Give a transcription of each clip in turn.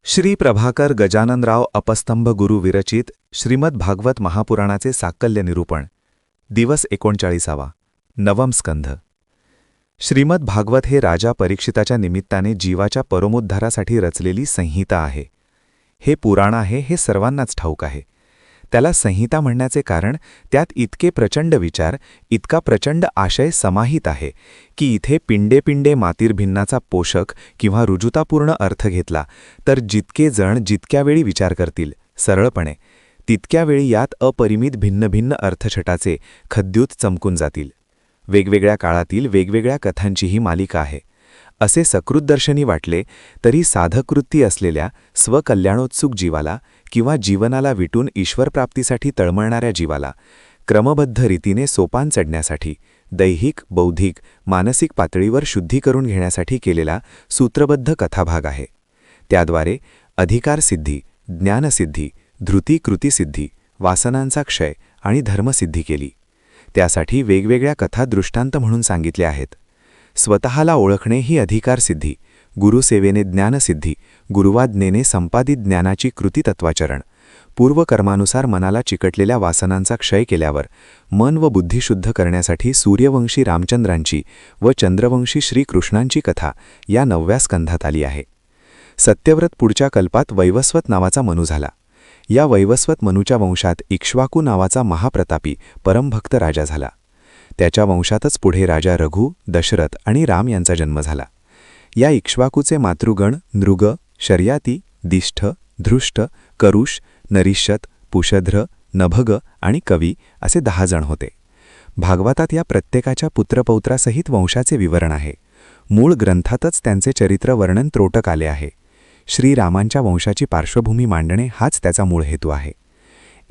श्री प्रभाकर गजाननराव अपस्तंभ गुरु विरचित श्रीमद भागवत महापुराणाचे साकल्य निरूपण दिवस 39वा नवम स्कंध. श्रीमद भागवत हे राजा परीक्षिताच्या निमित्ताने जीवाच्या परोमुद्धारासाठी रचलेली संहिता आहे. हे पुराण आहे हे सर्वांनाच ठाऊक आहे. त्याला संहिता म्हणण्याचे कारण त्यात इतके प्रचंड विचार, इतका प्रचंड आशय समाहित आहे की इथे पिंडे पिंडे मातीर्भिन्नाचा पोषक किंवा रुजुतापूर्ण अर्थ घेतला तर जितके जण जितक्या वेळी विचार करतील सरळपणे, तितक्या वेळी यात अपरिमित भिन्न भिन्न अर्थछटाचे खद्यूत चमकून जातील. वेगवेगळ्या काळातील वेगवेगळ्या कथांची ही मालिका आहे. असे सकृतदर्शनी वाटले तरी साधकवृत्ती असलेल्या स्वकल्याणोत्सुक जीवाला किंवा जीवनाला विटून ईश्वरप्राप्तीसाठी तळमळणाऱ्या जीवाला क्रमबद्ध रीतीने सोपान चढण्यासाठी दैहिक, बौद्धिक, मानसिक पातळीवर शुद्धी करून घेण्यासाठी केलेला सूत्रबद्ध कथाभाग आहे. त्याद्वारे अधिकारसिद्धी, ज्ञानसिद्धी, धृती कृतिसिद्धी, वासनांचा क्षय आणि धर्मसिद्धी केली. त्यासाठी वेगवेगळ्या कथा दृष्टांत म्हणून सांगितल्या आहेत. स्वतःला ओळखणे ही अधिकारसिद्धी, गुरुसेवेने ज्ञानसिद्धी, गुरुवाज्ञेने संपादित ज्ञानाची कृतितत्वाचरण, पूर्वकर्मानुसार मनाला चिकटलेल्या वासनांचा क्षय केल्यावर मन व बुद्धी शुद्ध करण्यासाठी सूर्यवंशी रामचंद्रांची व चंद्रवंशी श्रीकृष्णांची कथा या 9व्या स्कंधात आली आहे. सत्यव्रत पुढच्या कल्पात वैवस्वत नावाचा मनू झाला. या वैवस्वत मनूच्या वंशात इक्ष्वाकू नावाचा महाप्रतापी परमभक्त राजा झाला. त्याच्या वंशातच पुढे राजा रघु, दशरथ आणि राम यांचा जन्म झाला. या इक्ष्वाकूचे मातृगण नृग, शर्याती, दिष्ठ, धृष्ट, करुष, नरिष्यत, पुषध्र, नभग आणि कवी असे 10 जण होते. भागवतात या प्रत्येकाच्या पुत्रपौत्रासहित वंशाचे विवरण आहे. मूळ ग्रंथातच त्यांचे चरित्र वर्णन त्रोटक आले आहे. श्रीरामांच्या वंशाची पार्श्वभूमी मांडणे हाच त्याचा मूळ हेतू आहे.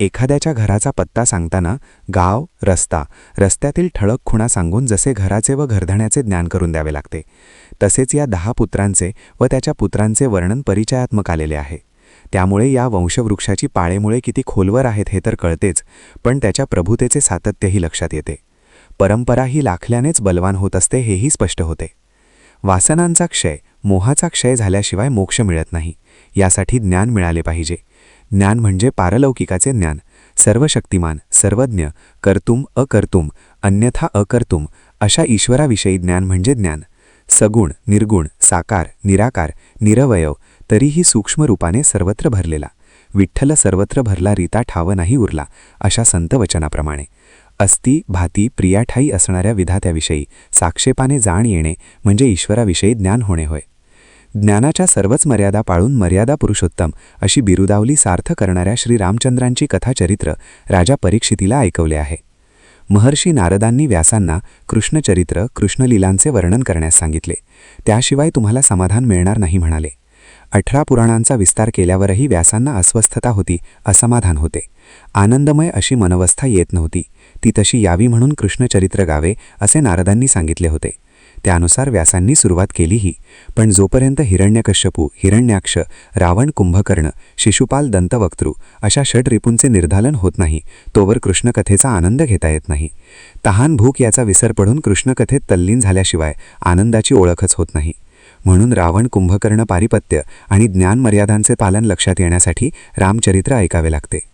एखाद्याच्या घराचा पत्ता सांगताना गाव, रस्ता, रस्त्यातील ठळक खुणा सांगून जसे घराचे व घरधण्याचे ज्ञान करून द्यावे लागते, तसेच या 10 पुत्रांचे व त्याच्या पुत्रांचे वर्णन परिचयात्मक आलेले आहे. त्यामुळे या वंशवृक्षाची पाळेमुळे किती खोलवर आहेत हे तर कळतेच, पण त्याच्या प्रभुतेचे सातत्यही लक्षात येते. परंपरा ही लाखल्यानेच बलवान होत असते हेही स्पष्ट होते. वासनांचा क्षय, मोहाचा क्षय झाल्याशिवाय मोक्ष मिळत नाही. यासाठी ज्ञान मिळाले पाहिजे. ज्ञान म्हणजे पारलौकिकाचे ज्ञान, सर्वशक्तिमान, सर्वज्ञ, कर्तुम अकर्तुम, अन्यथा अकर्तुम अशा ईश्वराविषयी ज्ञान म्हणजे ज्ञान. सगुण, निर्गुण, साकार, निराकार, निरवयव, तरीही सूक्ष्म रूपाने सर्वत्र भरलेला. विठ्ठल सर्वत्र भरला रीता ठाव नाही उरला अशा संत वचनाप्रमाणे अस्ति भाती प्रियाठाई असणाऱ्या विधात्याविषयी साक्षेपाने जाण येणे म्हणजे ईश्वराविषयी ज्ञान होणे होय. ज्ञानाच्या सर्वच मर्यादा पाळून मर्यादा पुरुषोत्तम अशी बिरुदावली सार्थ करणाऱ्या श्रीरामचंद्रांची कथाचरित्र राजा परीक्षितीला ऐकवले आहे. महर्षी नारदांनी व्यासांना कृष्णचरित्र, कृष्णलीलांचे वर्णन करण्यास सांगितले. त्याशिवाय तुम्हाला समाधान मिळणार नाही म्हणाले. 18 पुराणांचा विस्तार केल्यावरही व्यासांना अस्वस्थता होती, असमाधान होते. आनंदमय अशी मनवस्था येत नव्हती. ती तशी यावी म्हणून कृष्णचरित्र गावे असे नारदांनी सांगितले होते. त्यानुसार व्यासांनी सुरुवात केलीही, पण जोपर्यंत हिरण्यकश्यपू, हिरण्याक्ष, रावण, कुंभकर्ण, शिशुपाल, दंतवक्तृ अशा षड्रिपूंचे निर्धालन होत नाही तोवर कृष्णकथेचा आनंद घेता येत नाही. तहान भूक याचा विसर पडून कृष्णकथेत तल्लीन झाल्याशिवाय आनंदाची ओळखच होत नाही. म्हणून रावण, कुंभकर्ण, पारिपत्य आणि ज्ञानमर्यादांचे पालन लक्षात येण्यासाठी रामचरित्र ऐकावे लागते.